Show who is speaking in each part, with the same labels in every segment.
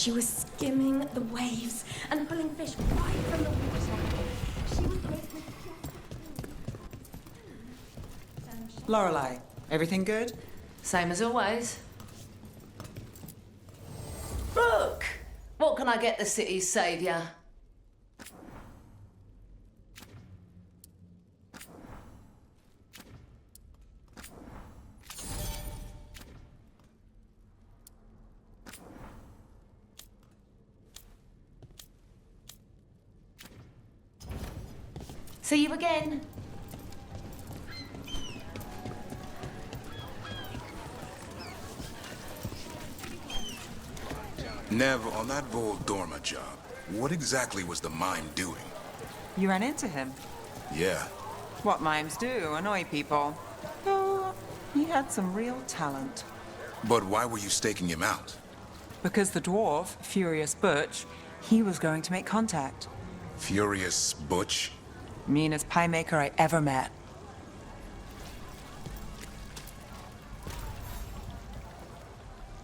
Speaker 1: She was skimming the waves and pulling fish right from the water. She was making
Speaker 2: Lorelei, everything good?
Speaker 3: Same as always. Rook! What can I get the city's saviour? See you again.
Speaker 4: Nev, on that Veil Dorma job, what exactly was the mime doing?
Speaker 2: You ran into him.
Speaker 4: Yeah.
Speaker 2: What mimes do, annoy people. Oh, he had some real talent.
Speaker 4: But why were you staking him out?
Speaker 2: Because the dwarf, Furious Butch, he was going to make contact.
Speaker 4: Furious Butch?
Speaker 2: Meanest pie maker I ever met.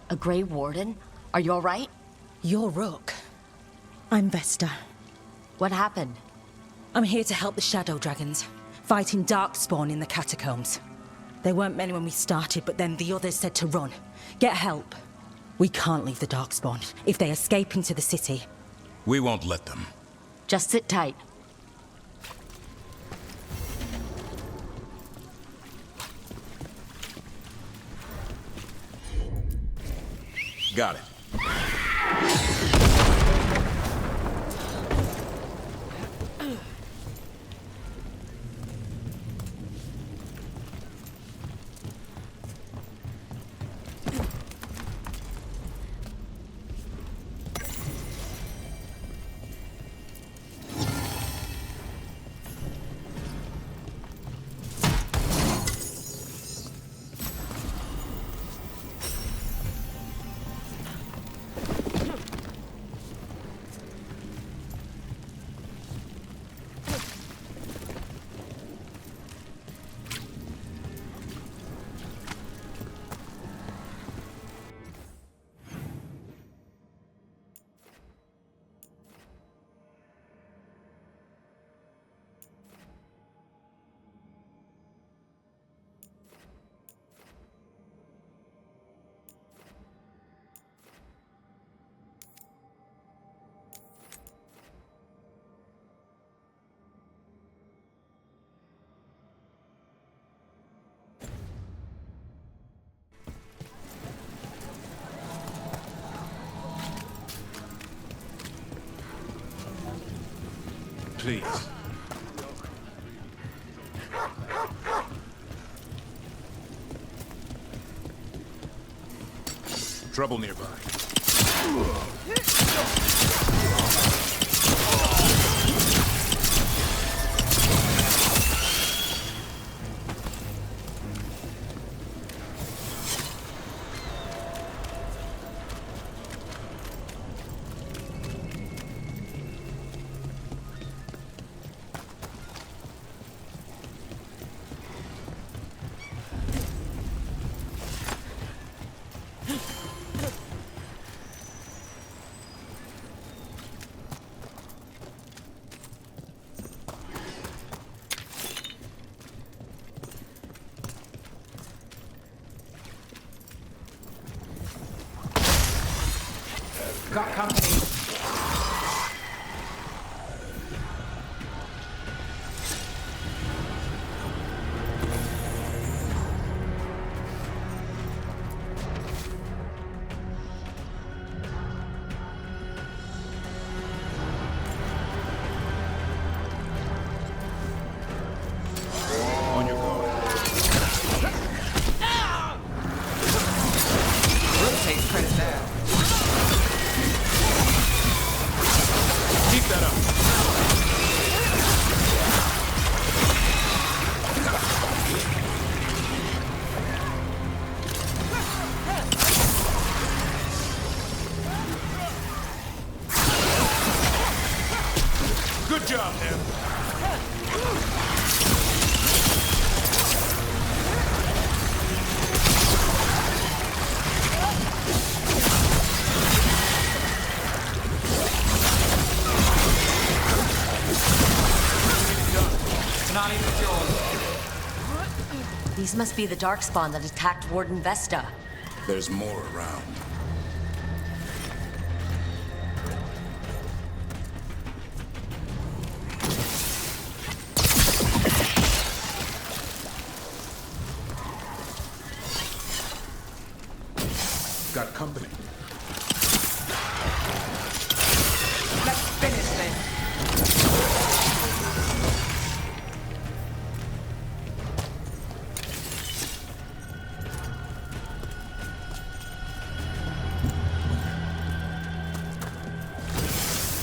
Speaker 5: A Grey Warden? Are you all right?
Speaker 6: You're Rook. I'm Vesta.
Speaker 5: What happened?
Speaker 6: I'm here to help the Shadow Dragons, fighting Darkspawn in the catacombs. There weren't many when we started, but then the others said to run. Get help. We can't leave the Darkspawn if they escape into the city.
Speaker 4: We won't let them.
Speaker 5: Just sit tight.
Speaker 4: Got it. Please. Trouble nearby.
Speaker 2: Got company.
Speaker 4: On your guard.
Speaker 2: Rook takes credit there.
Speaker 4: Keep that up. Good job, Em.
Speaker 5: These must be the Darkspawn that attacked Warden Vesta.
Speaker 4: There's more around. Got company.
Speaker 2: Let's finish this.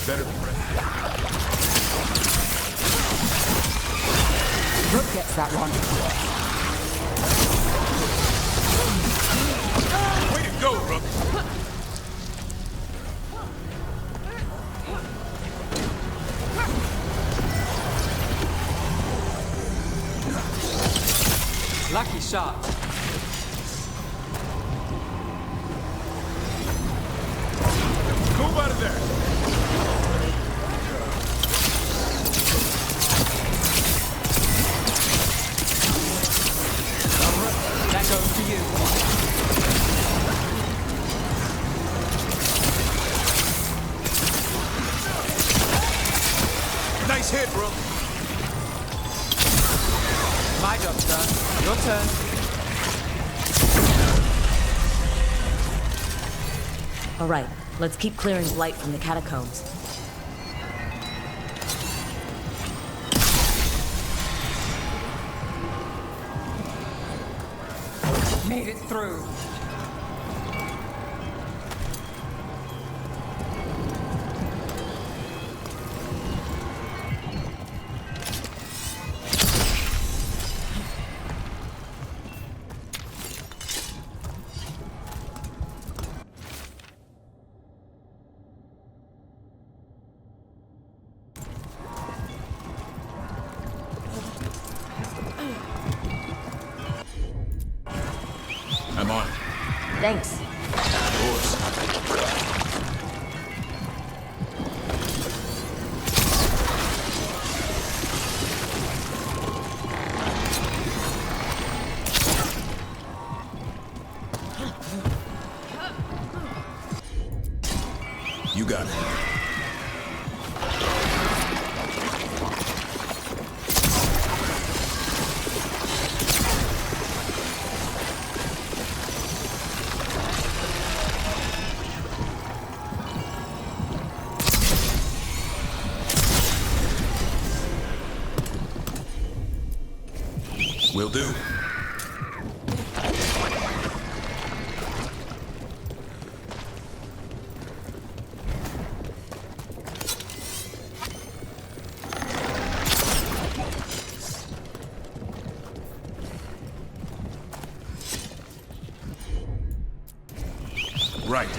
Speaker 4: Better be ready.
Speaker 2: Rook gets that one.
Speaker 4: Way to go, Rook!
Speaker 2: Lucky shot.
Speaker 4: Move out of there!
Speaker 2: That goes to you.
Speaker 4: Nice hit, Rook!
Speaker 2: My job, sir. Your turn.
Speaker 5: All right, let's keep clearing blight from the catacombs.
Speaker 2: Made it through.
Speaker 4: I'm on it.
Speaker 5: Thanks.
Speaker 4: Yours. You got it. Will do. Right.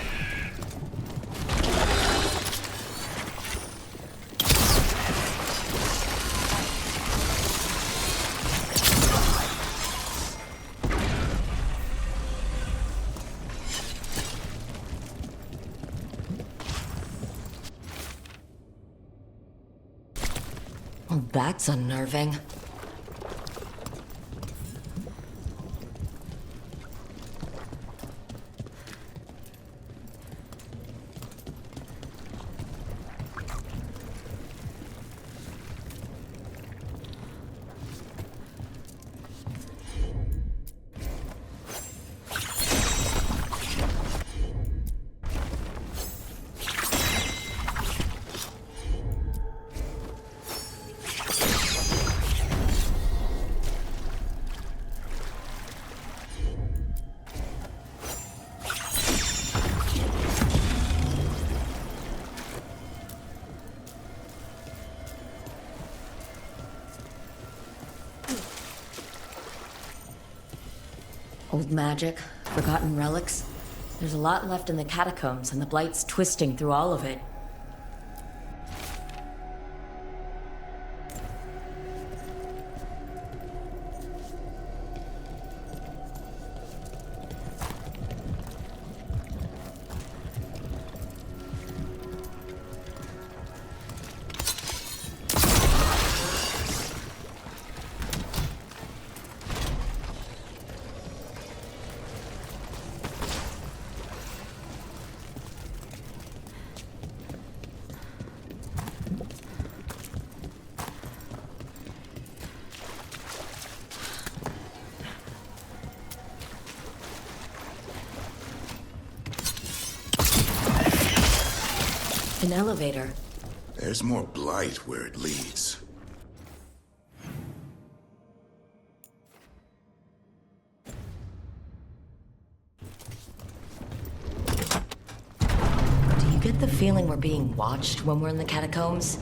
Speaker 5: Oh, that's unnerving. Old magic, forgotten relics. There's a lot left in the catacombs, and the blight's twisting through all of it. elevator.
Speaker 4: There's more blight where it leads.
Speaker 5: Do you get the feeling we're being watched when we're in the catacombs?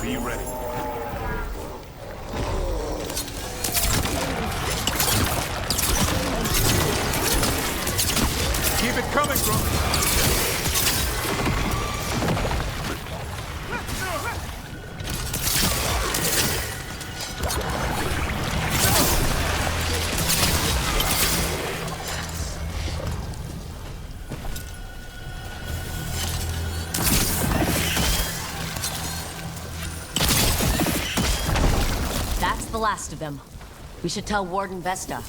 Speaker 4: Be ready.
Speaker 7: Keep it coming, bro.
Speaker 5: That's the last of them. We should tell Warden Vesta.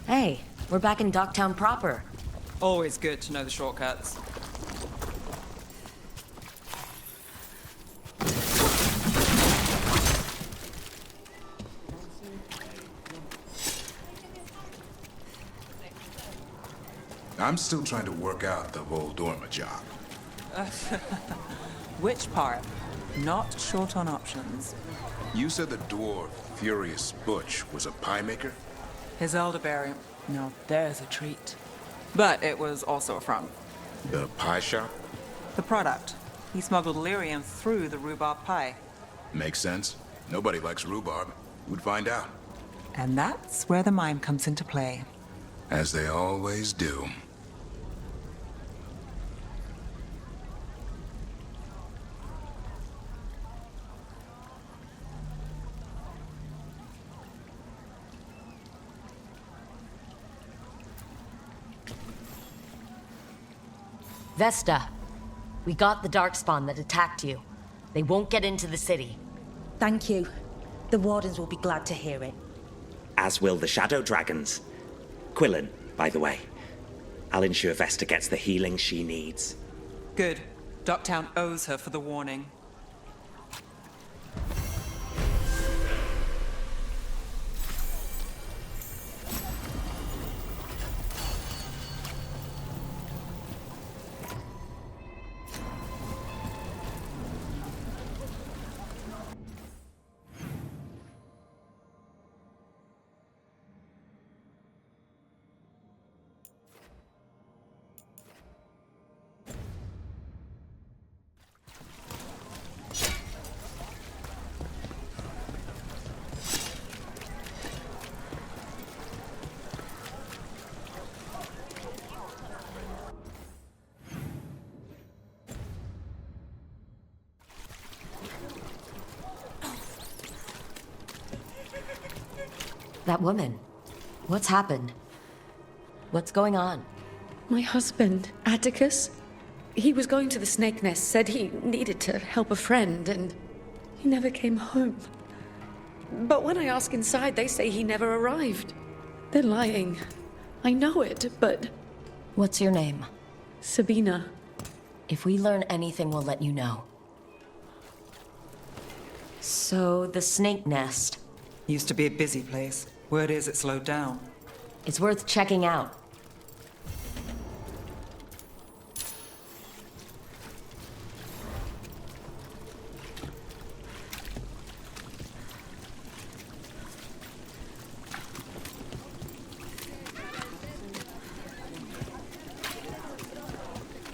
Speaker 5: Hey, we're back in Docktown proper.
Speaker 2: Always good to know the shortcuts.
Speaker 4: I'm still trying to work out the whole Dorma job.
Speaker 2: Which part? Not short on options.
Speaker 4: You said the dwarf, Furious Butch, was a pie maker?
Speaker 2: His elderberry. Now there's a treat. But it was also a front.
Speaker 4: The pie shop?
Speaker 2: The product. He smuggled lyrium through the rhubarb pie.
Speaker 4: Makes sense. Nobody likes rhubarb. Who'd find out?
Speaker 2: And that's where the mime comes into play.
Speaker 4: As they always do.
Speaker 5: Vesta, we got the darkspawn that attacked you. They won't get into the city.
Speaker 6: Thank you. The Wardens will be glad to hear it.
Speaker 8: As will the Shadow Dragons. Quillen, by the way. I'll ensure Vesta gets the healing she needs.
Speaker 2: Good. Docktown owes her for the warning.
Speaker 5: That woman. What's happened? What's going on?
Speaker 9: My husband, Atticus, he was going to the Snake Nest, said he needed to help a friend, and he never came home. But when I ask inside, they say he never arrived. They're lying. I know it, but...
Speaker 5: What's your name?
Speaker 9: Sabina.
Speaker 5: If we learn anything, we'll let you know. So, the Snake Nest.
Speaker 2: Used to be a busy place. Word is it slowed down.
Speaker 5: It's worth checking out.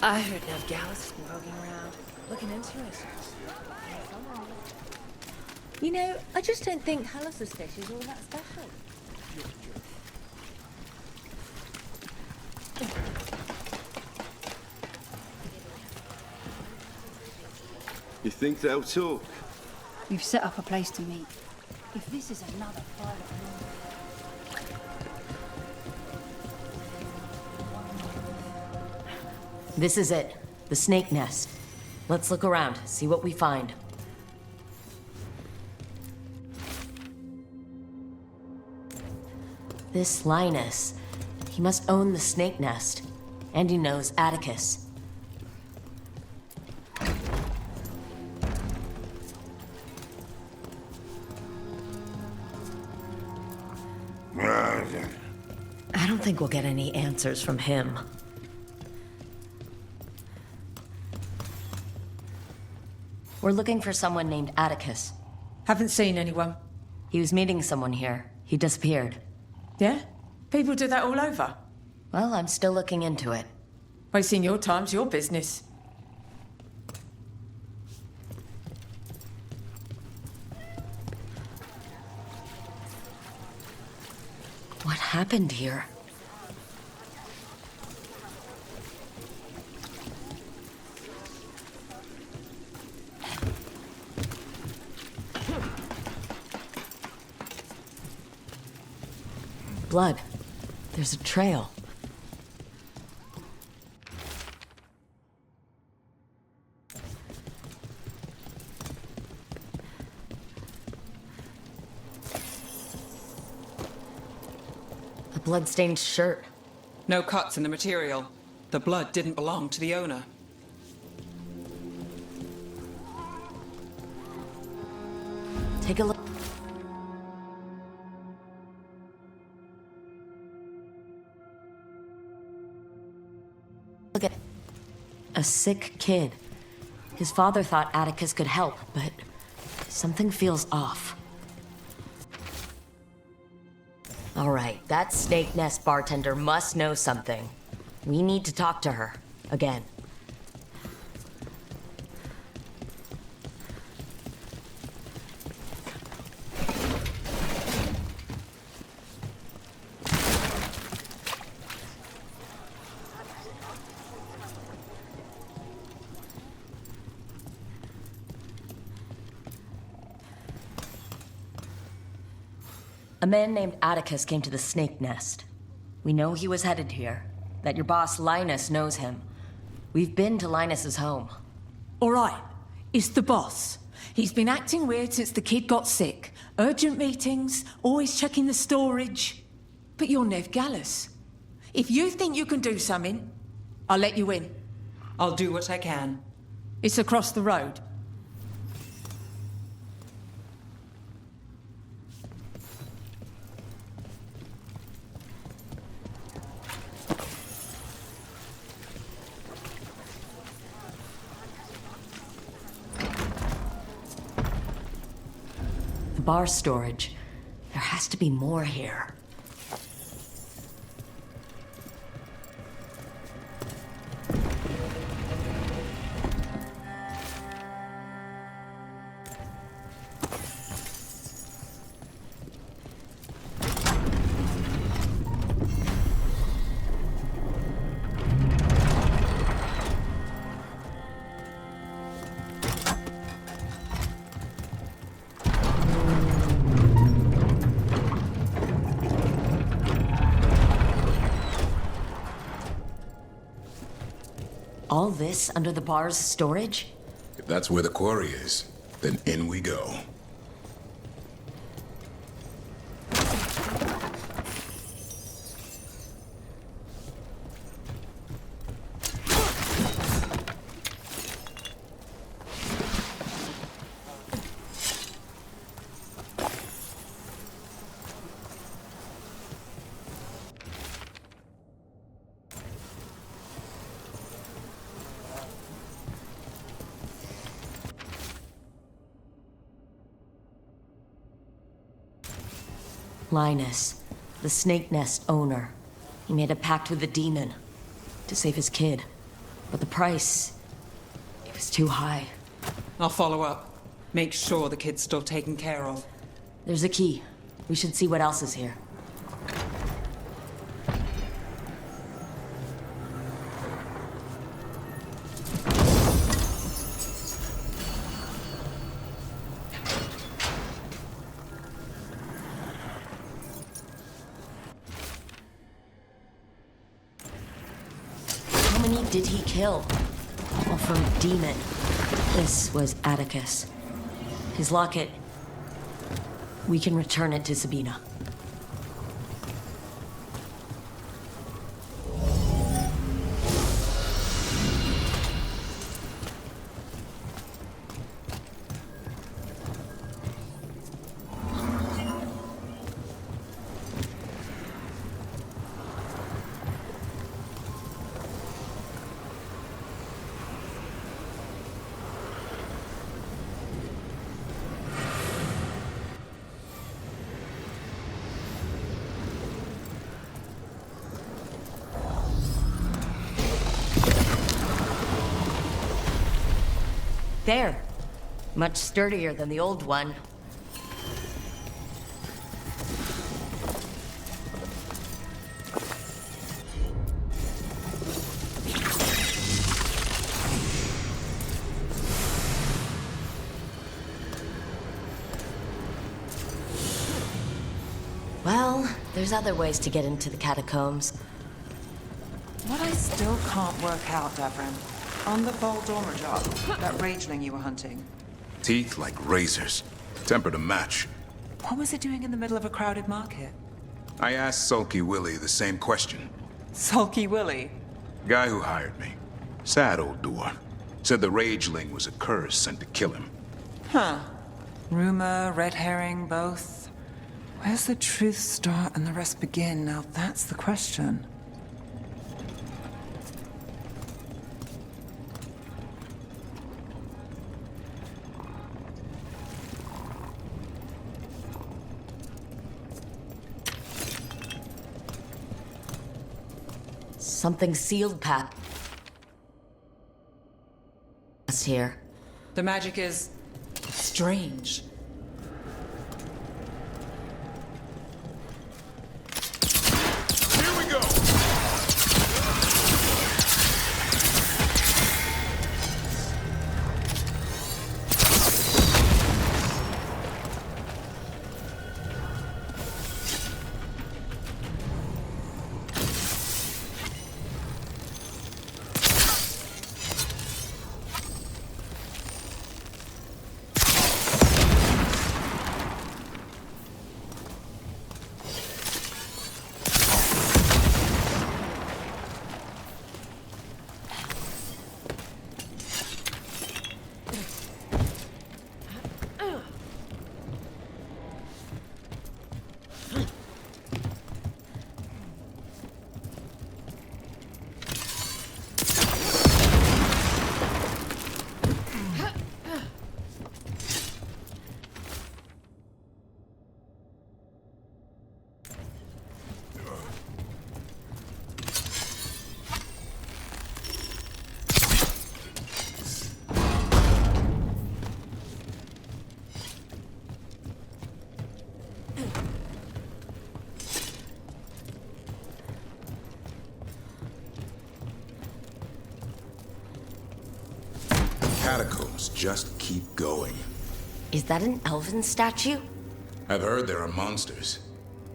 Speaker 9: I heard no gals walking around, looking interesting.
Speaker 1: You know, I just don't think Hallis's fish is all that special.
Speaker 7: You think they'll talk?
Speaker 10: We've set up a place to meet. If this is another pilot...
Speaker 5: This is it. The Snake Nest. Let's look around, see what we find. This Linus, he must own the snake nest. And he knows Atticus. I don't think we'll get any answers from him. We're looking for someone named Atticus.
Speaker 11: Haven't seen anyone.
Speaker 5: He was meeting someone here. He disappeared.
Speaker 11: Yeah? People do that all over.
Speaker 5: Well, I'm still looking into it.
Speaker 11: Wasting your time's your business.
Speaker 5: What happened here? Blood. There's a trail. A blood-stained shirt.
Speaker 2: No cuts in the material. The blood didn't belong to the owner.
Speaker 5: Take a look. Look at a sick kid. His father thought Atticus could help, but something feels off. All right, that snake nest bartender must know something. We need to talk to her again. A man named Atticus came to the snake nest. We know he was headed here, that your boss Linus knows him. We've been to Linus's home.
Speaker 11: All right, it's the boss. He's been acting weird since the kid got sick. Urgent meetings, always checking the storage. But you're Nev Gallus. If you think you can do something, I'll let you in.
Speaker 2: I'll do what I can.
Speaker 11: It's across the road.
Speaker 5: Bar storage. There has to be more here. All this under the bar's storage?
Speaker 4: If that's where the quarry is, then in we go.
Speaker 5: Linus, the snake nest owner. He made a pact with the demon to save his kid. But the price, it was too high.
Speaker 2: I'll follow up. Make sure the kid's still taken care of.
Speaker 5: There's a key. We should see what else is here. Did he kill? All from demon. This was Atticus. His locket. We can return it to Sabina. There. Much sturdier than the old one. Well, there's other ways to get into the catacombs.
Speaker 2: What I still can't work out, Davrin, on the Veil Jumper job, that rageling you were hunting,
Speaker 4: Teeth like razors. Temper to match.
Speaker 2: what was it doing in the middle of a crowded market?
Speaker 4: I asked Sulky Willie the same question.
Speaker 2: Sulky Willie?
Speaker 4: Guy who hired me. Sad old dwarf. Said the rageling was a curse sent to kill him.
Speaker 2: Huh. Rumor, red herring, both. Where's the truth start and the rest begin? Now that's the question.
Speaker 5: Something sealed, Pat. Us here.
Speaker 2: The magic is strange.
Speaker 4: Here we go! Catacombs just keep going.
Speaker 5: Is that an elven statue?
Speaker 4: I've heard there are monsters.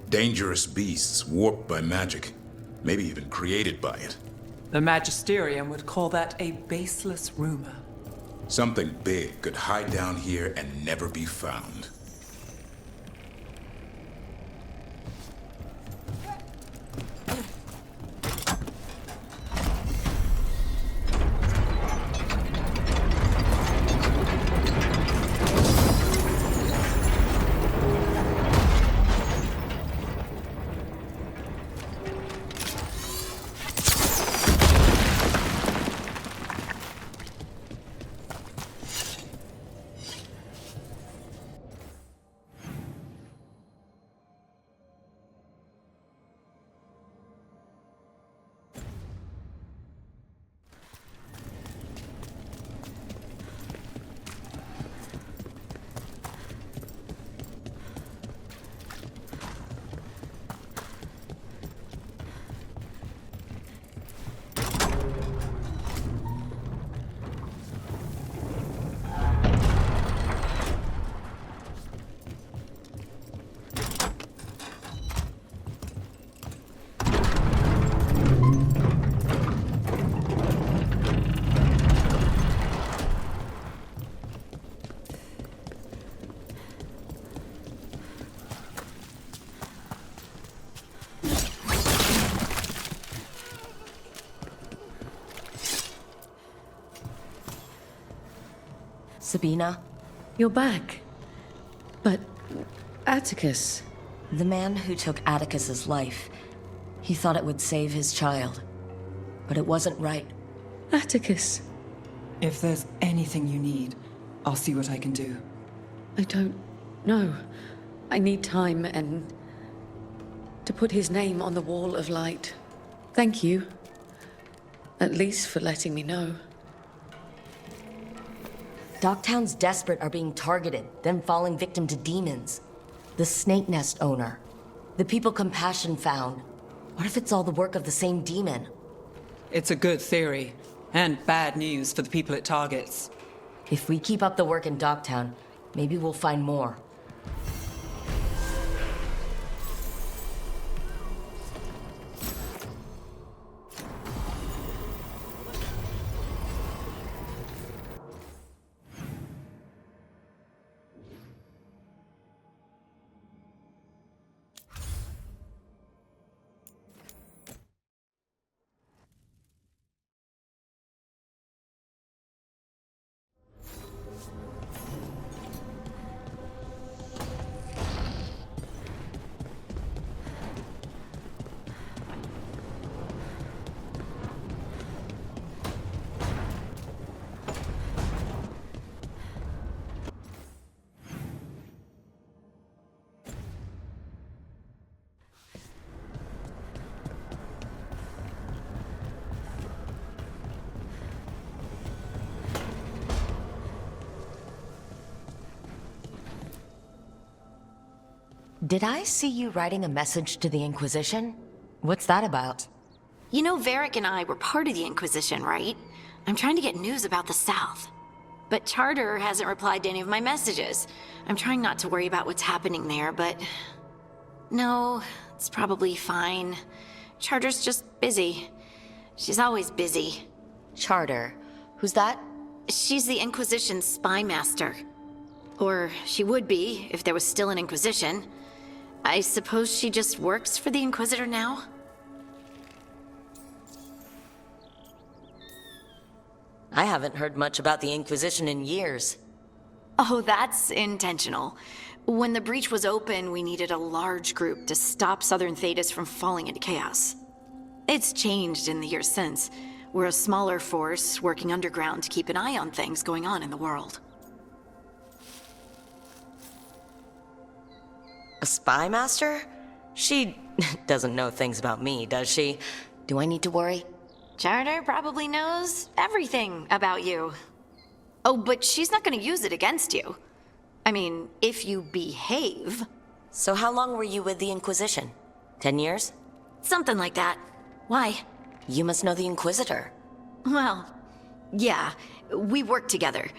Speaker 4: Dangerous beasts warped by magic. Maybe even created by it.
Speaker 2: The Magisterium would call that a baseless rumor.
Speaker 4: Something big could hide down here and never be found.
Speaker 5: Sabina?
Speaker 9: You're back. But Atticus...
Speaker 5: The man who took Atticus's life, he thought it would save his child. But it wasn't right.
Speaker 9: Atticus...
Speaker 2: If there's anything you need, I'll see what I can do.
Speaker 9: I don't know. I need time and... to put his name on the wall of light. Thank you. At least for letting me know.
Speaker 5: Dogtown's desperate are being targeted, then falling victim to demons. The Snake Nest owner. The people Compassion found. What if it's all the work of the same demon?
Speaker 2: It's a good theory, and bad news for the people it targets.
Speaker 5: If we keep up the work in Dogtown, maybe we'll find more. Did I see you writing a message to the Inquisition? What's that about?
Speaker 12: You know, Varric and I were part of the Inquisition, right? I'm trying to get news about the South. But Charter hasn't replied to any of my messages. I'm trying not to worry about what's happening there, but... No, it's probably fine. Charter's just busy. She's always busy.
Speaker 5: Charter? Who's that?
Speaker 12: She's the Inquisition's spy master. Or she would be, if there was still an Inquisition. I suppose she just works for the Inquisitor now?
Speaker 5: I haven't heard much about the Inquisition in years.
Speaker 12: Oh, that's intentional. When the breach was open, we needed a large group to stop Southern Thedas from falling into chaos. It's changed in the years since. We're a smaller force working underground to keep an eye on things going on in the world.
Speaker 5: A spy master? She doesn't know things about me, does she? Do I need to worry?
Speaker 12: Charter probably knows everything about you. Oh, but she's not gonna use it against you. I mean, if you behave.
Speaker 5: So how long were you with the Inquisition? 10 years?
Speaker 12: Something like that. Why?
Speaker 5: You must know the Inquisitor.
Speaker 12: Well, yeah, we worked together.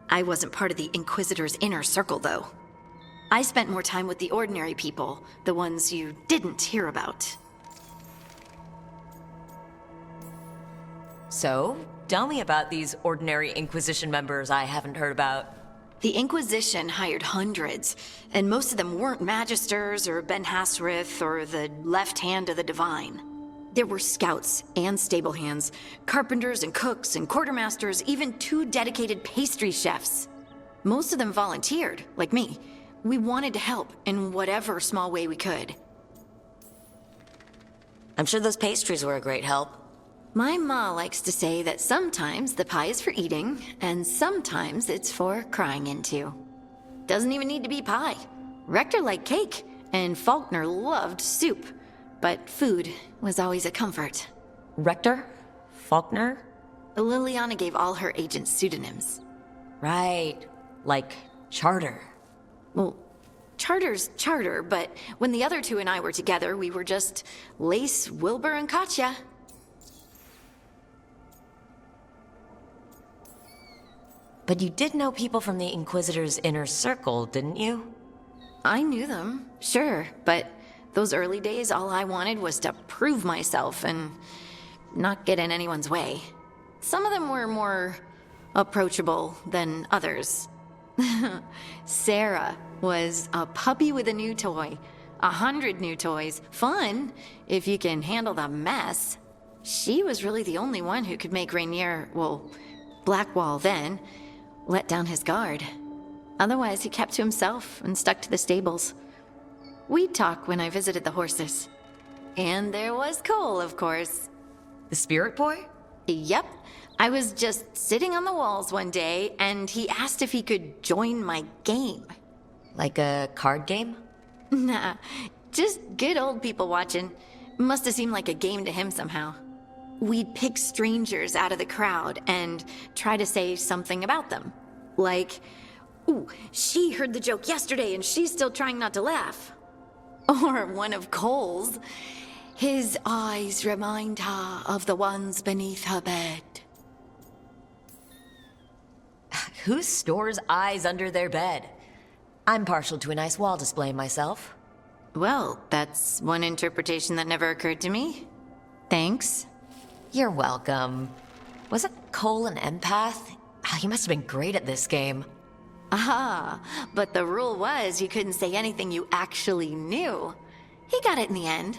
Speaker 12: I wasn't part of the Inquisitor's inner circle, though. I spent more time with the ordinary people, the ones you didn't hear about.
Speaker 5: So, tell me about these ordinary Inquisition members I haven't heard about.
Speaker 12: The Inquisition hired hundreds, and most of them weren't Magisters or Ben Hasrith or the left hand of the Divine. There were scouts and stable hands, carpenters and cooks and quartermasters, even 2 dedicated pastry chefs. Most of them volunteered, like me. We wanted to help in whatever small way we could.
Speaker 5: I'm sure those pastries were a great help.
Speaker 12: My ma likes to say that sometimes the pie is for eating, and sometimes it's for crying into. Doesn't even need to be pie. Rector liked cake, and Faulkner loved soup. But food was always a comfort.
Speaker 5: Rector? Faulkner?
Speaker 12: Liliana gave all her agents pseudonyms.
Speaker 5: Right. Like Charter.
Speaker 12: Well, Charter's Charter, but when the other 2 and I were together, we were just Lace, Wilbur, and Katya.
Speaker 5: But you did know people from the Inquisitor's inner circle, didn't you?
Speaker 12: I knew them, sure, but those early days, all I wanted was to prove myself and not get in anyone's way. Some of them were more approachable than others. Sarah was a puppy with a new toy. 100 new toys. Fun, if you can handle the mess. She was really the only one who could make Rainier, well, Blackwall then, let down his guard. Otherwise, he kept to himself and stuck to the stables. We'd talk when I visited the horses. And there was Cole, of course.
Speaker 5: The spirit boy?
Speaker 12: Yep. I was just sitting on the walls one day, and he asked if he could join my game.
Speaker 5: Like a card game?
Speaker 12: Nah, just good old people watching. Must have seemed like a game to him somehow. We'd pick strangers out of the crowd and try to say something about them. Like, ooh, she heard the joke yesterday and she's still trying not to laugh. Or one of Cole's. His eyes remind her of the ones beneath her bed.
Speaker 5: Who stores eyes under their bed? I'm partial to a nice wall display myself.
Speaker 12: Well, that's one interpretation that never occurred to me. Thanks.
Speaker 5: You're welcome. Wasn't Cole an empath? He must have been great at this game.
Speaker 12: Ah, but the rule was you couldn't say anything you actually knew. He got it in the end.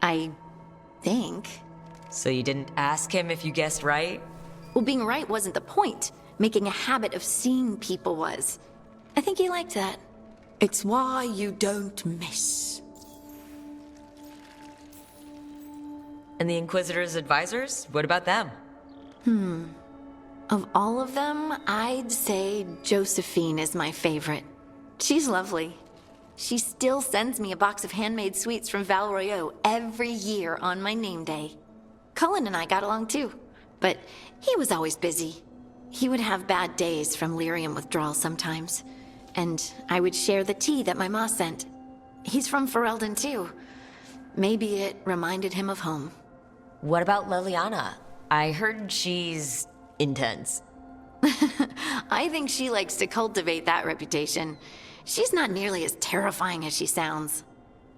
Speaker 12: I think.
Speaker 5: So you didn't ask him if you guessed right?
Speaker 12: Well, being right wasn't the point. Making a habit of seeing people was. I think he liked that. It's why you don't miss.
Speaker 5: And the Inquisitor's advisors? What about them?
Speaker 12: Of all of them, I'd say Josephine is my favorite. She's lovely. She still sends me a box of handmade sweets from Val Royeaux every year on my name day. Cullen and I got along too, but he was always busy. He would have bad days from lyrium withdrawal sometimes, and I would share the tea that my ma sent. He's from Ferelden too. Maybe it reminded him of home.
Speaker 5: What about Liliana? I heard she's intense.
Speaker 12: I think she likes to cultivate that reputation. She's not nearly as terrifying as she sounds.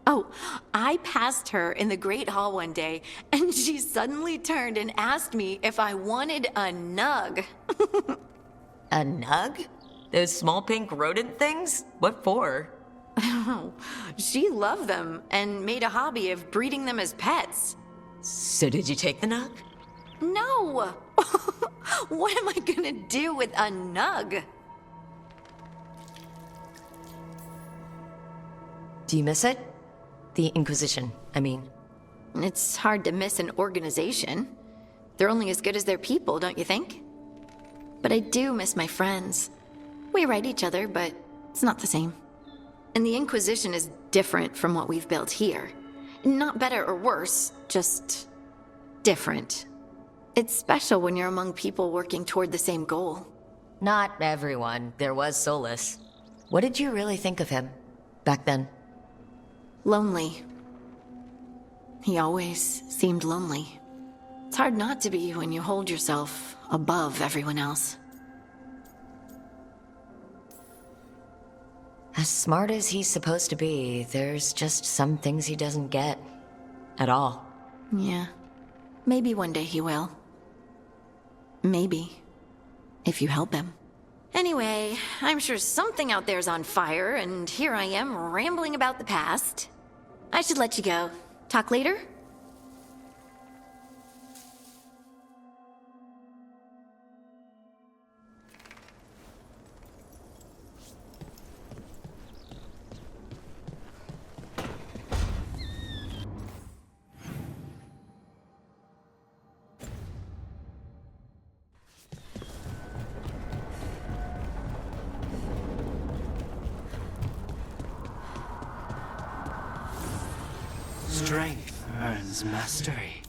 Speaker 12: Oh, I passed her in the Great Hall one day, and she suddenly turned and asked me if I wanted a nug.
Speaker 5: A nug? Those small pink rodent things? What for?
Speaker 12: She loved them and made a hobby of breeding them as pets.
Speaker 5: So did you take the nug?
Speaker 12: No! What am I gonna do with a nug?
Speaker 5: Do you miss it? The Inquisition, I mean.
Speaker 12: It's hard to miss an organization. They're only as good as their people, don't you think? But I do miss my friends. We write each other, but it's not the same. And the Inquisition is different from what we've built here. Not better or worse, just different. It's special when you're among people working toward the same goal.
Speaker 5: Not everyone. There was Solus. What did you really think of him back then?
Speaker 12: Lonely. He always seemed lonely. It's hard not to be when you hold yourself above everyone else.
Speaker 5: As smart as he's supposed to be, there's just some things he doesn't get. At all.
Speaker 12: Yeah. Maybe one day he will. Maybe. If you help him. Anyway, I'm sure something out there's on fire, and here I am rambling about the past. I should let you go. Talk later?
Speaker 13: Strength earns mastery.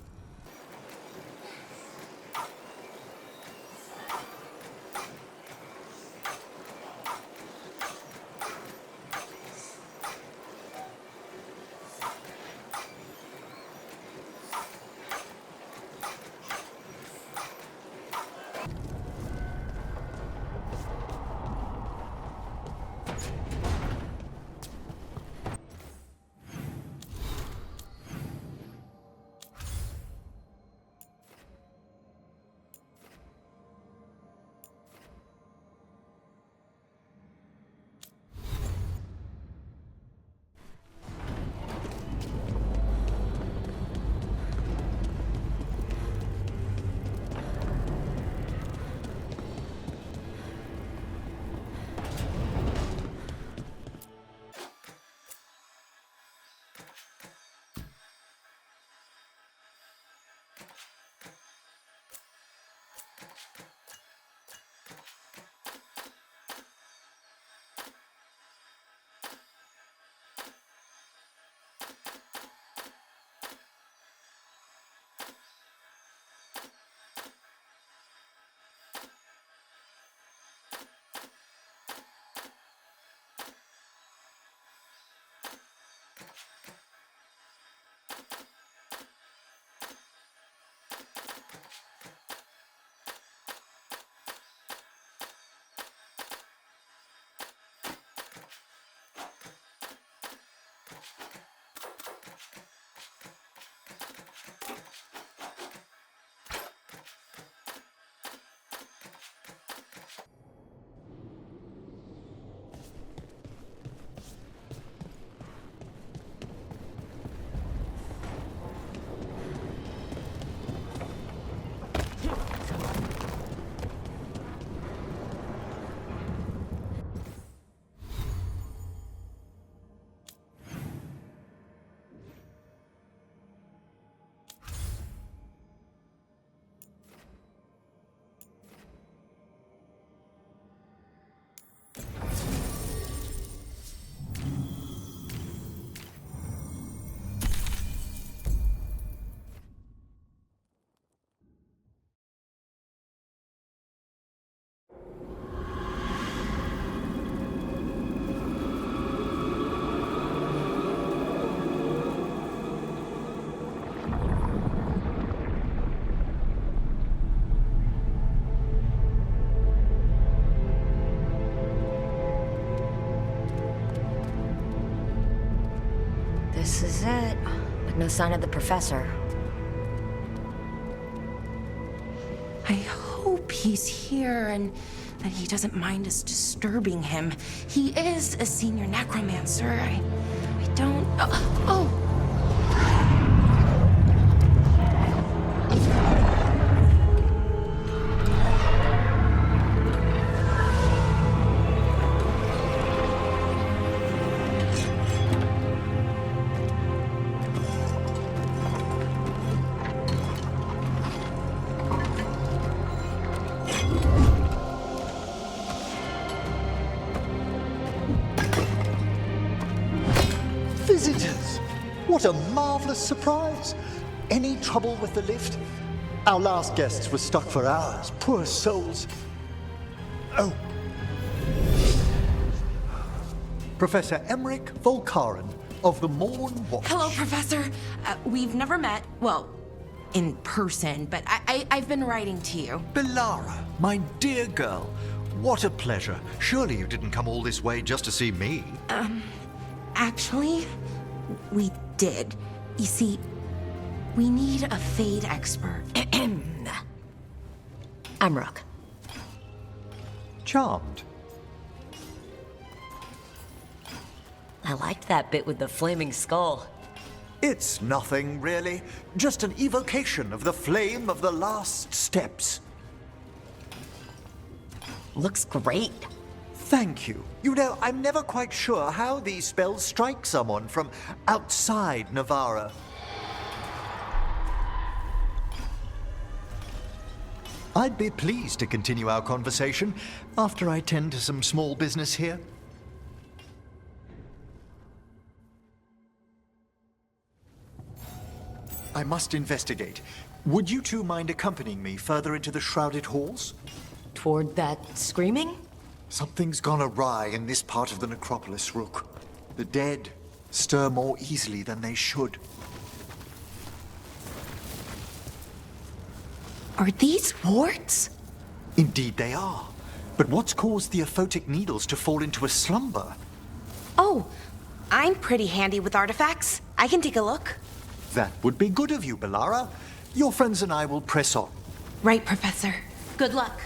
Speaker 5: This is it. But no sign of the professor.
Speaker 14: I hope he's here and that he doesn't mind us disturbing him. He is a senior necromancer. I don't... Oh!
Speaker 15: Visitors! What a marvelous surprise! Any trouble with the lift? Our last guests were stuck for hours. Poor souls. Oh. Professor Emmerich Volkaren of the Morn Watch.
Speaker 14: Hello, Professor. We've never met, well, in person, but I've been writing to you.
Speaker 15: Belara, my dear girl. What a pleasure. Surely you didn't come all this way just to see me.
Speaker 14: Actually, we did. You see, we need a Fade expert.
Speaker 5: Amrock.
Speaker 15: Charmed.
Speaker 5: I liked that bit with the flaming skull.
Speaker 15: It's nothing, really. Just an evocation of the flame of the last steps.
Speaker 5: Looks great.
Speaker 15: Thank you. You know, I'm never quite sure how these spells strike someone from outside Navarra. I'd be pleased to continue our conversation after I tend to some small business here. I must investigate. Would you two mind accompanying me further into the shrouded halls?
Speaker 5: Toward that screaming?
Speaker 15: Something's gone awry in this part of the necropolis, Rook. The dead stir more easily than they should.
Speaker 14: Are these warts?
Speaker 15: Indeed they are. But what's caused the aphotic needles to fall into a slumber?
Speaker 14: Oh, I'm pretty handy with artifacts. I can take a look.
Speaker 15: That would be good of you, Belara. Your friends and I will press on.
Speaker 14: Right, Professor. Good luck.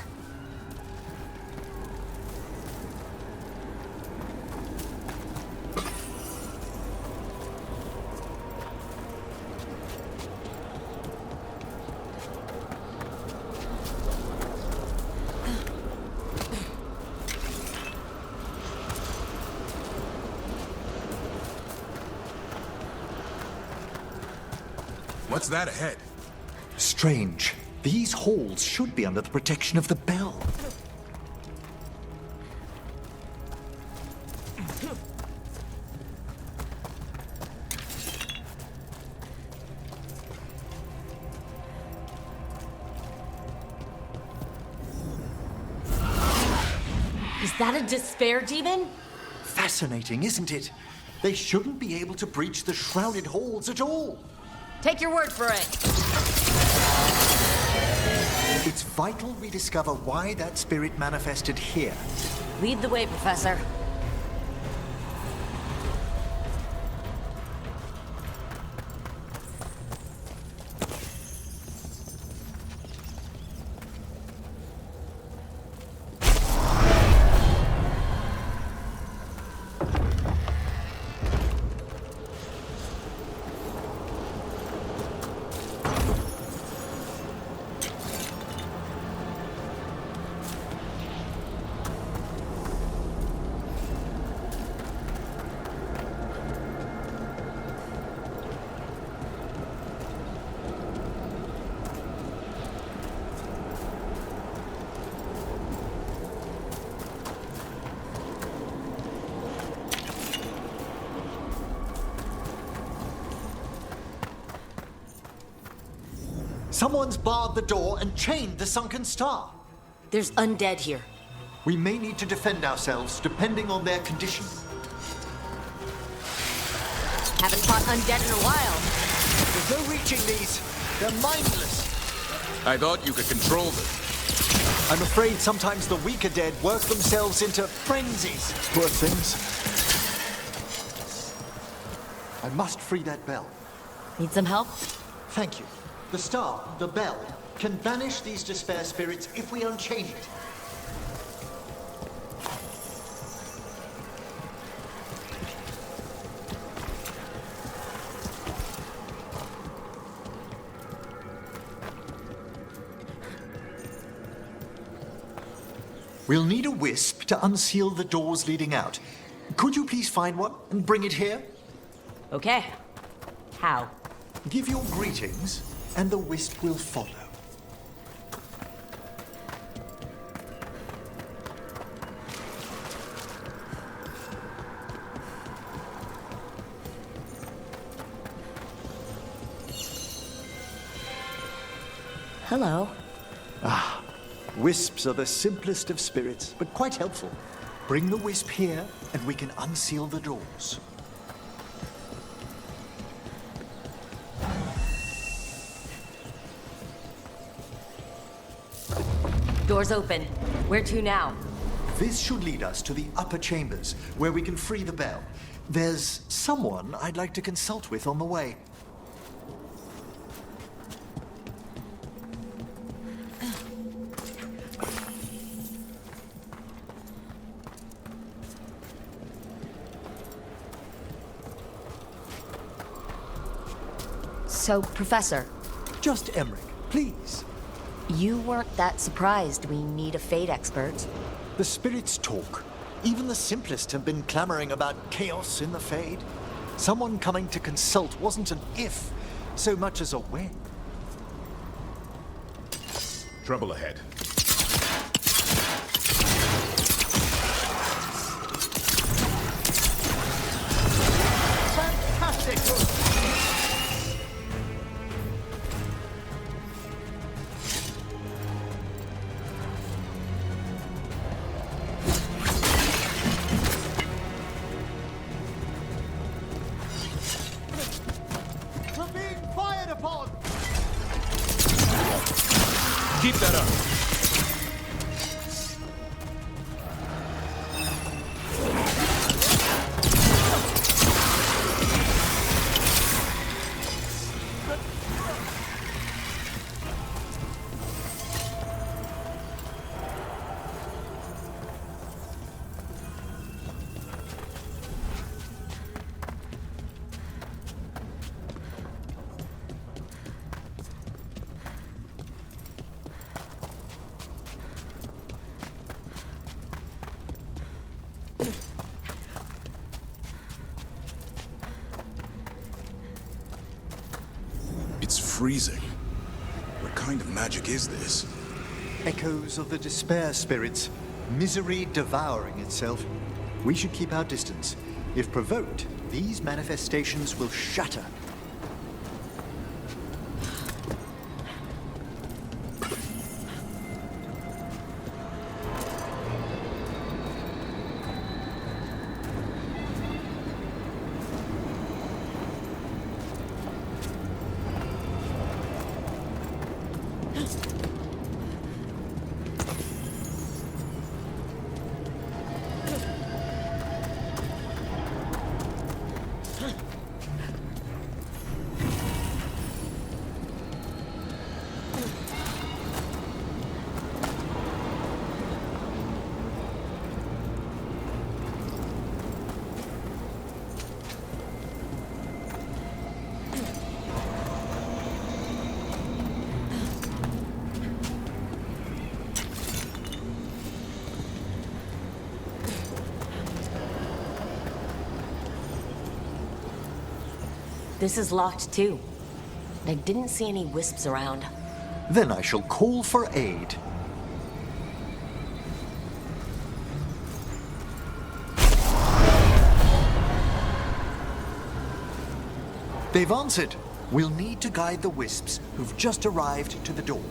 Speaker 4: What's that ahead?
Speaker 15: Strange. These halls should be under the protection of the bell.
Speaker 5: Is that a despair demon?
Speaker 15: Fascinating, isn't it? They shouldn't be able to breach the shrouded halls at all.
Speaker 5: Take your word for it.
Speaker 15: It's vital we discover why that spirit manifested here.
Speaker 5: Lead the way, Professor.
Speaker 15: Someone's barred the door and chained the sunken star.
Speaker 5: There's undead here.
Speaker 15: We may need to defend ourselves, depending on their condition.
Speaker 5: Haven't fought undead in a while.
Speaker 15: There's no reaching these. They're mindless.
Speaker 4: I thought you could control them.
Speaker 15: I'm afraid sometimes the weaker dead work themselves into frenzies. Poor things. I I must free that bell.
Speaker 5: Need some help?
Speaker 15: Thank you. The star, the bell, can banish these despair spirits if we unchain it. We'll need a wisp to unseal the doors leading out. Could you please find one and bring it here?
Speaker 5: Okay. How?
Speaker 15: Give your greetings, and the wisp will follow.
Speaker 5: Hello.
Speaker 15: Ah, wisps are the simplest of spirits, but quite helpful. Bring the wisp here, and we can unseal the doors.
Speaker 5: Doors open. Where to now?
Speaker 15: This should lead us to the upper chambers, where we can free the bell. There's someone I'd like to consult with on the way.
Speaker 5: So, Professor.
Speaker 15: Just Emmerich, please.
Speaker 5: You weren't that surprised we need a fate expert.
Speaker 15: The spirits talk. Even the simplest have been clamoring about chaos in the Fade. Someone coming to consult wasn't an if, so much as a when.
Speaker 4: Trouble ahead.
Speaker 15: Fantastic!
Speaker 4: Keep that up. It's freezing. What kind of magic is this?
Speaker 15: Echoes of the despair spirits, misery devouring itself. We should keep our distance. If provoked, these manifestations will shatter.
Speaker 5: This is locked too. I didn't see any wisps around.
Speaker 15: Then I shall call for aid. They've answered. We'll need to guide the wisps who've just arrived to the door.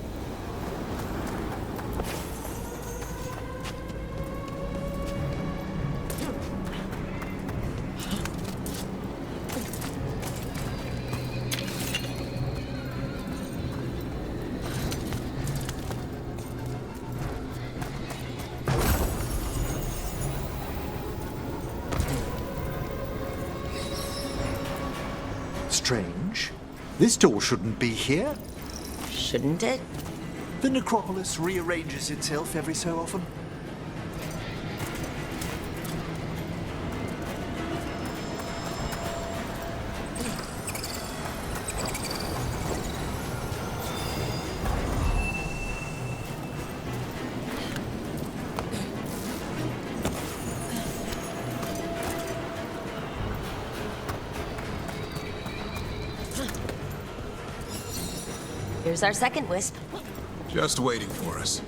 Speaker 15: Strange. This door shouldn't be here.
Speaker 5: Shouldn't it?
Speaker 15: The necropolis rearranges itself every so often.
Speaker 5: Here's our second wisp.
Speaker 4: Just waiting for us.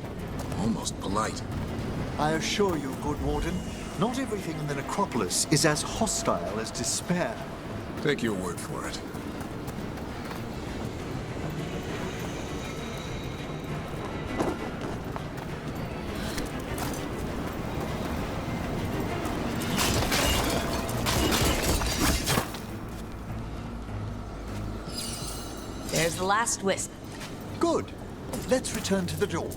Speaker 4: Almost polite.
Speaker 15: I assure you, good Warden, not everything in the necropolis is as hostile as despair.
Speaker 4: Take your word for it.
Speaker 5: There's the last wisp.
Speaker 15: Good. Let's return to the door.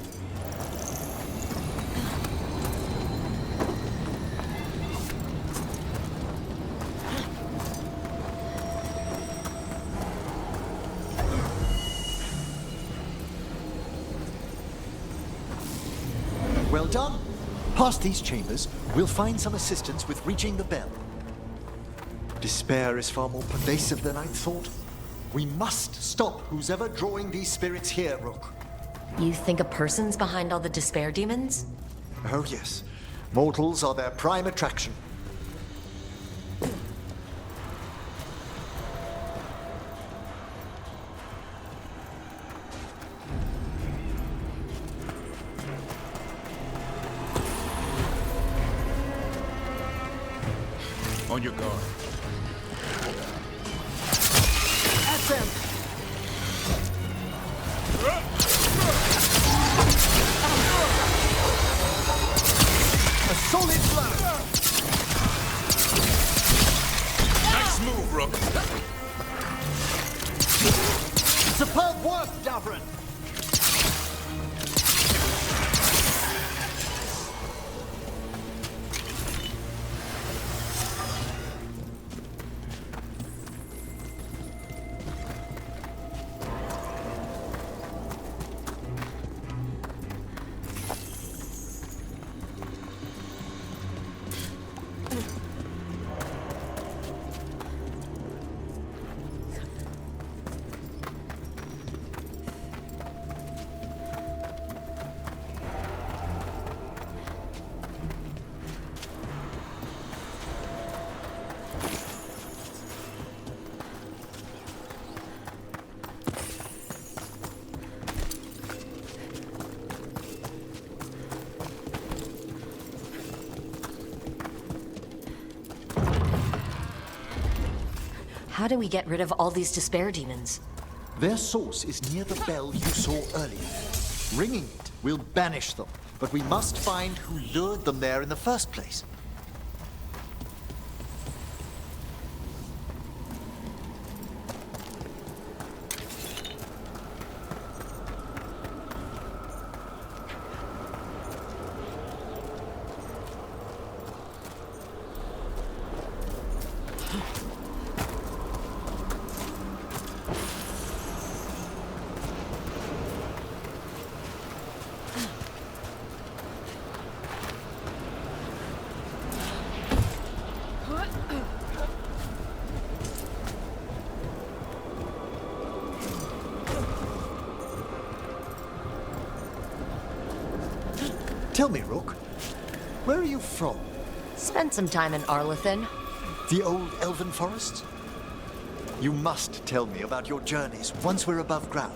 Speaker 15: Well done. Past these chambers, we'll find some assistance with reaching the bell. Despair is far more pervasive than I'd thought. We must stop who's ever drawing these spirits here, Rook.
Speaker 5: You think a person's behind all the despair demons?
Speaker 15: Oh, yes. Mortals are their prime attraction.
Speaker 4: On your guard.
Speaker 15: At them! A solid blow!
Speaker 4: Nice move, Rook.
Speaker 15: Superb work, Davrin!
Speaker 5: How do we get rid of all these despair demons?
Speaker 15: Their source is near the bell you saw earlier. Ringing it will banish them, but we must find who lured them there in the first place. Tell me, Rook, where are you from?
Speaker 5: Spent some time in Arlethan.
Speaker 15: The old elven forests? You must tell me about your journeys once we're above ground.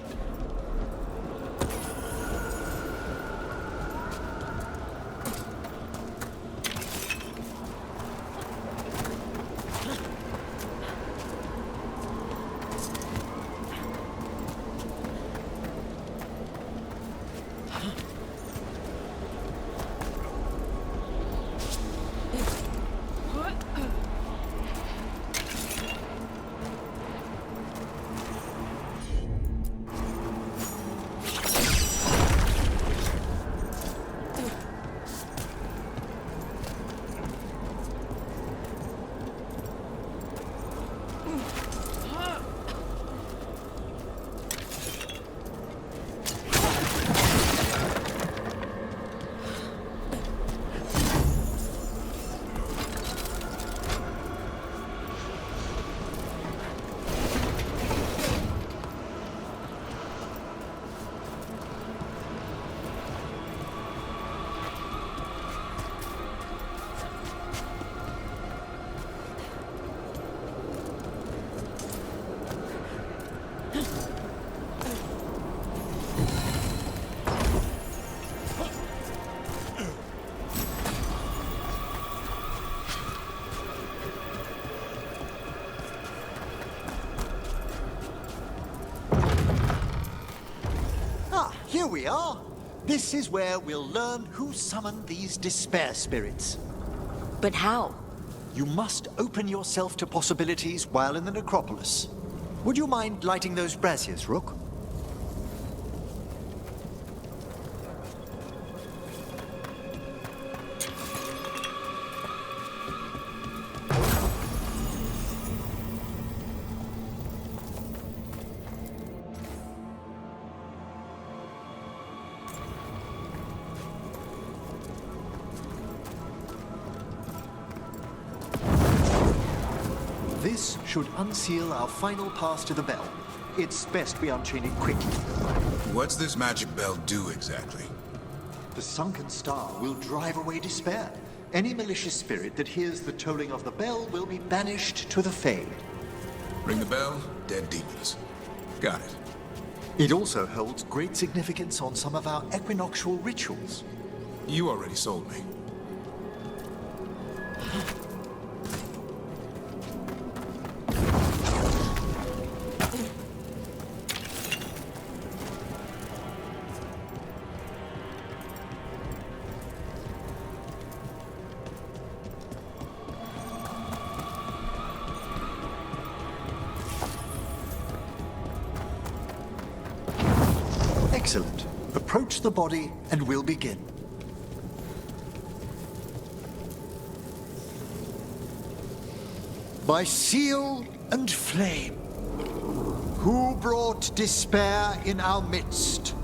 Speaker 15: Here we are. This is where we'll learn who summoned these despair spirits.
Speaker 5: But how?
Speaker 15: You must open yourself to possibilities while in the necropolis. Would you mind lighting those braziers, Rook? This should unseal our final pass to the bell. It's best we unchain it quickly.
Speaker 4: What's this magic bell do exactly?
Speaker 15: The sunken star will drive away despair. Any malicious spirit that hears the tolling of the bell will be banished to the Fade.
Speaker 4: Ring the bell, dead demons. Got it.
Speaker 15: It also holds great significance on some of our equinoctial rituals.
Speaker 4: You already sold me.
Speaker 15: Excellent. Approach the body and we'll begin. By seal and flame, who brought despair in our midst?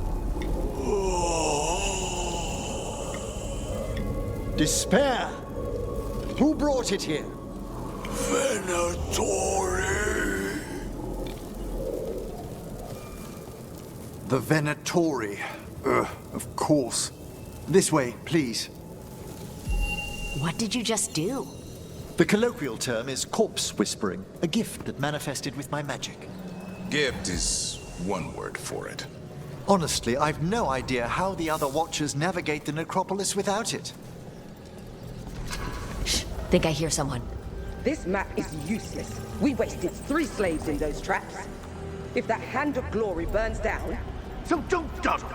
Speaker 15: Despair! Who brought it here?
Speaker 7: Venatori!
Speaker 15: The Venatori. Of course. This way, please.
Speaker 5: What did you just do?
Speaker 15: The colloquial term is corpse whispering, a gift that manifested with my magic.
Speaker 4: Gift is one word for it.
Speaker 15: Honestly, I've no idea how the other Watchers navigate the necropolis without it.
Speaker 5: Shh, think I hear someone.
Speaker 16: This map is useless. We wasted 3 slaves in those traps. If that Hand of Glory burns down...
Speaker 7: So don't dawdle!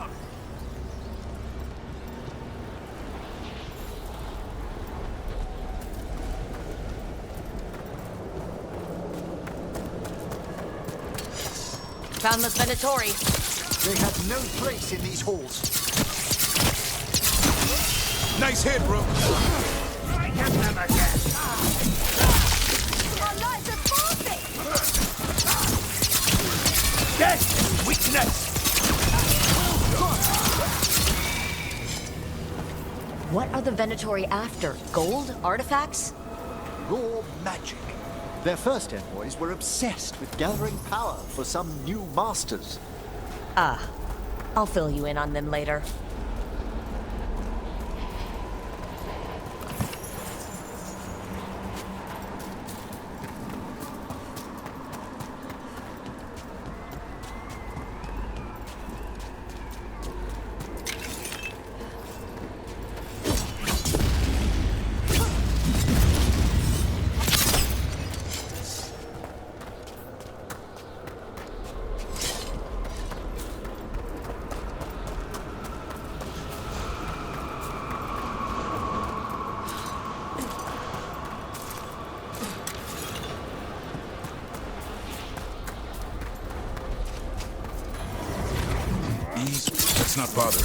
Speaker 5: Found the Venatori.
Speaker 15: They have no place in these halls.
Speaker 4: Nice hit, Rook.
Speaker 7: I can never get.
Speaker 1: Our lives are forfeit!
Speaker 7: Death! Weakness!
Speaker 5: What are the Venatori after? Gold? Artifacts?
Speaker 15: Raw magic. Their first envoys were obsessed with gathering power for some new masters.
Speaker 5: Ah, I'll fill you in on them later.
Speaker 4: Let's not bother.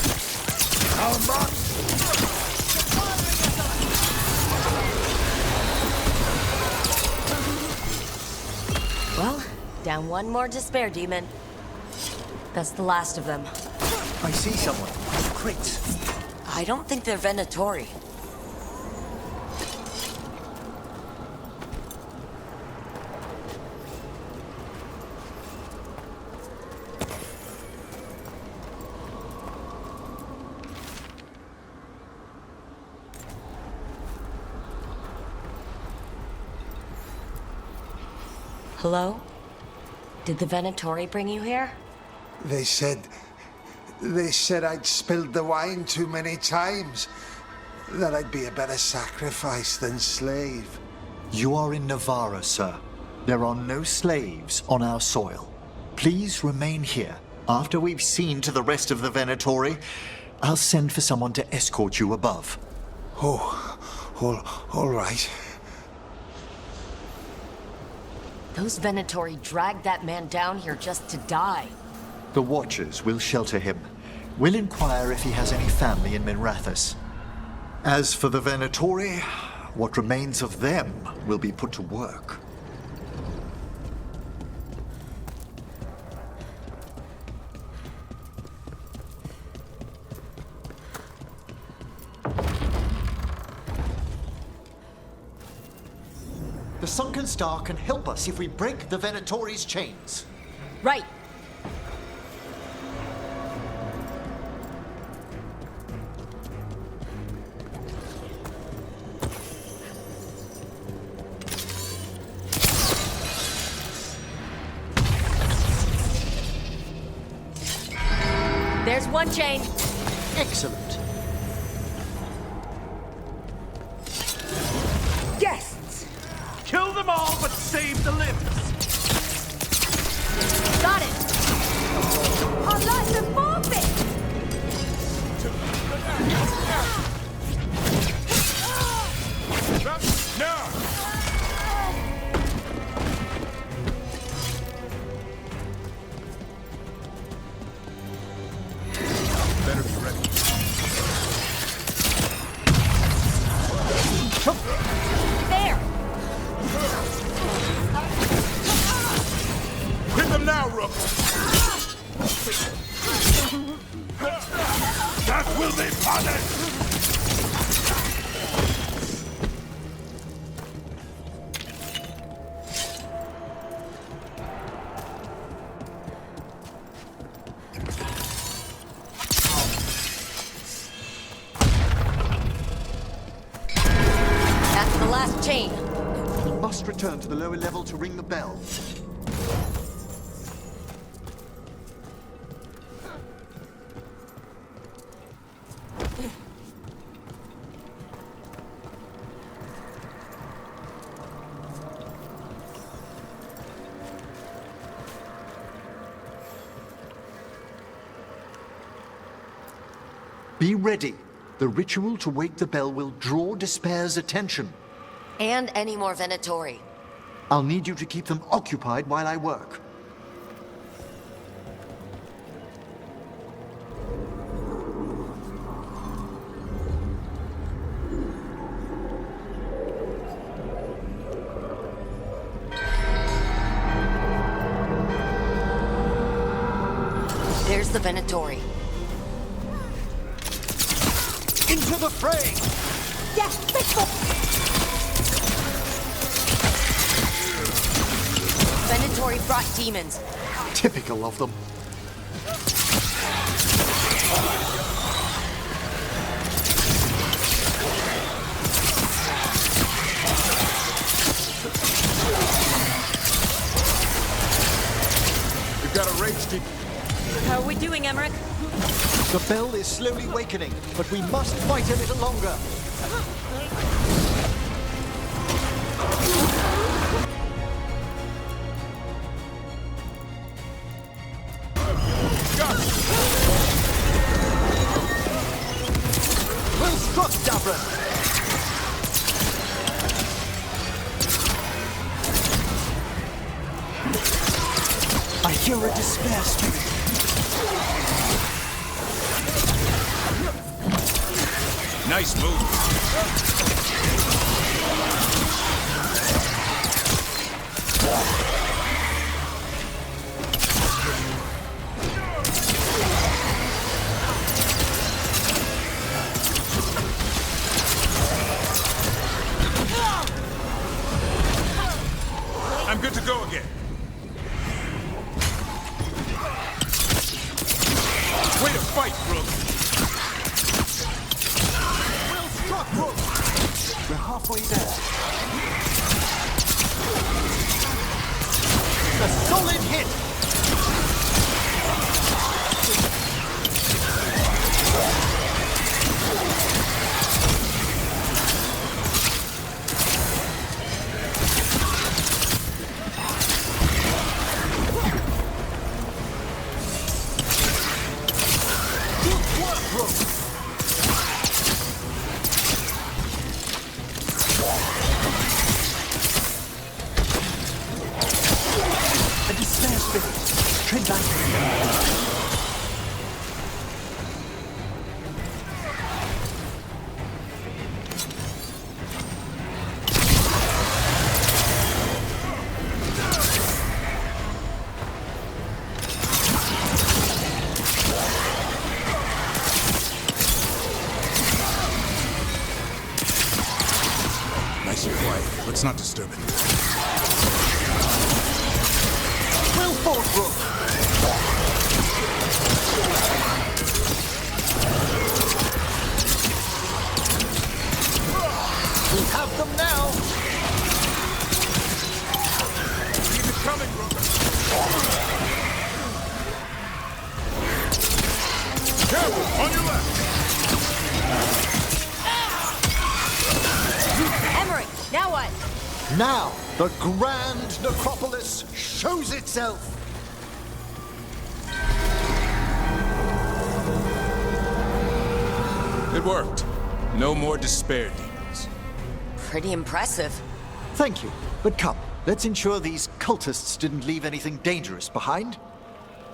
Speaker 5: Well, down one more despair demon. That's the last of them.
Speaker 15: I see someone. Crates.
Speaker 5: I don't think they're Venatori. Hello? Did the Venatori bring you here?
Speaker 17: They said I'd spilled the wine too many times. That I'd be a better sacrifice than slave.
Speaker 15: You are in Navarra, sir. There are no slaves on our soil. Please remain here. After we've seen to the rest of the Venatori, I'll send for someone to escort you above.
Speaker 17: All right.
Speaker 5: Those Venatori dragged that man down here just to die.
Speaker 15: The Watchers will shelter him. We'll inquire if he has any family in Minrathous. As for the Venatori, what remains of them will be put to work. The Sunken Star can help us if we break the Venatori's chains.
Speaker 5: Right. There's one chain.
Speaker 15: Excellent.
Speaker 16: Guests!
Speaker 7: Kill them all, but save the limbs!
Speaker 1: Got it! Our lives are forfeit!
Speaker 7: No!
Speaker 4: Better be ready.
Speaker 1: There!
Speaker 7: Hit them now, Rook! That will be punished!
Speaker 5: That's the last chain.
Speaker 15: We must return to the lower level to ring the bell. Be ready. The ritual to wake the bell will draw Despair's attention.
Speaker 5: And any more Venatori.
Speaker 15: I'll need you to keep them occupied while I work.
Speaker 5: There's the Venatori.
Speaker 15: Into the fray!
Speaker 1: Yes, Bigfoot!
Speaker 5: Venatori brought demons.
Speaker 15: Typical of them.
Speaker 4: We've got a rage deep.
Speaker 5: How are we doing, Emmerich?
Speaker 15: The bell is slowly wakening, but we must fight a little longer. Well struck, Davrin! I hear a despair spirit.
Speaker 4: Nice move. I'm good to go again. Way to fight, Rook.
Speaker 15: Well struck, Rook! We're halfway there. A solid hit! tread lightly.
Speaker 4: Nice and quiet. Let's not disturb it.
Speaker 15: Well fought, Rook. We have them now.
Speaker 7: Keep it coming, Rook. Careful, on your left.
Speaker 5: Emmerich, now what?
Speaker 15: Now, the grand necropolis shows itself.
Speaker 4: It worked. No more despair demons.
Speaker 5: Pretty impressive.
Speaker 15: Thank you. But come, let's ensure these cultists didn't leave anything dangerous behind.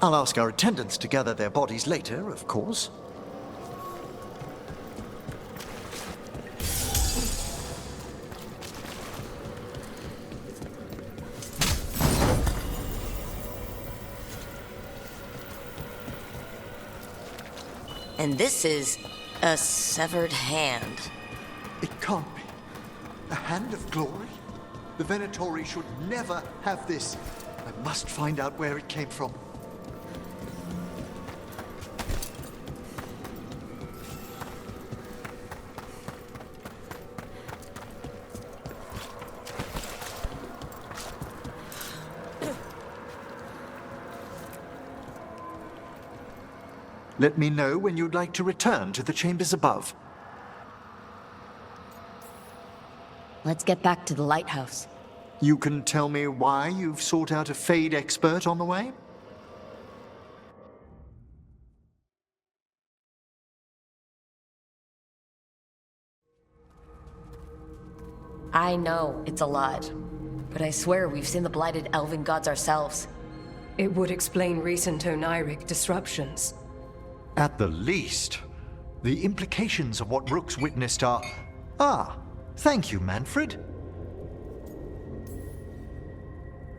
Speaker 15: I'll ask our attendants to gather their bodies later, of course.
Speaker 5: And this is a severed hand.
Speaker 15: It can't be. A hand of glory? The Venatori should never have this. I must find out where it came from. Let me know when you'd like to return to the chambers above.
Speaker 5: Let's get back to the lighthouse.
Speaker 15: You can tell me why you've sought out a Fade expert on the way?
Speaker 5: I know it's a lot, but I swear we've seen the blighted elven gods ourselves.
Speaker 18: It would explain recent Oniric disruptions.
Speaker 15: At the least, the implications of what Rook's witnessed are... Ah, thank you, Manfred.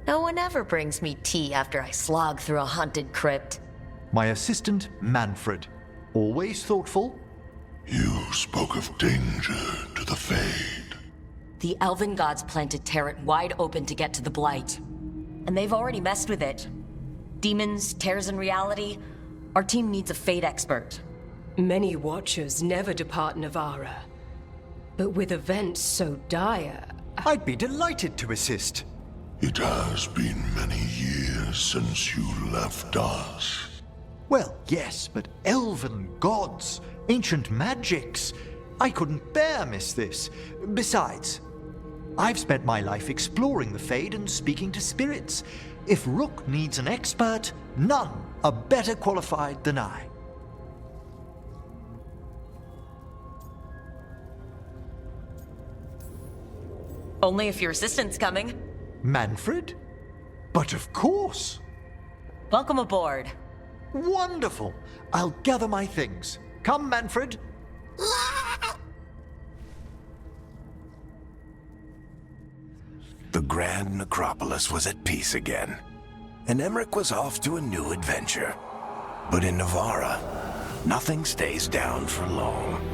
Speaker 5: No one ever brings me tea after I slog through a haunted crypt.
Speaker 15: My assistant, Manfred. Always thoughtful.
Speaker 7: You spoke of danger to the Fade.
Speaker 5: The elven gods plan to tear it wide open to get to the blight. And they've already messed with it. Demons, tears in reality. Our team needs a Fade expert.
Speaker 18: Many Watchers never depart Navara. But with events so dire...
Speaker 15: I'd be delighted to assist.
Speaker 7: It has been many years since you left us.
Speaker 15: Well, yes, but elven gods, ancient magics. I couldn't bear miss this. Besides, I've spent my life exploring the Fade and speaking to spirits. If Rook needs an expert, none are better qualified than I.
Speaker 5: Only if your assistant's coming.
Speaker 15: Manfred? But of course.
Speaker 5: Welcome aboard.
Speaker 15: Wonderful. I'll gather my things. Come, Manfred.
Speaker 19: The Grand Necropolis was at peace again, and Emmerich was off to a new adventure. But in Navara, nothing stays down for long.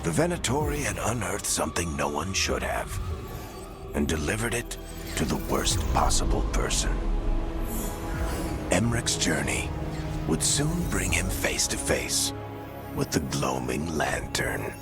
Speaker 19: The Venatori had unearthed something no one should have, and delivered it to the worst possible person. Emmerich's journey would soon bring him face to face with the gloaming lantern.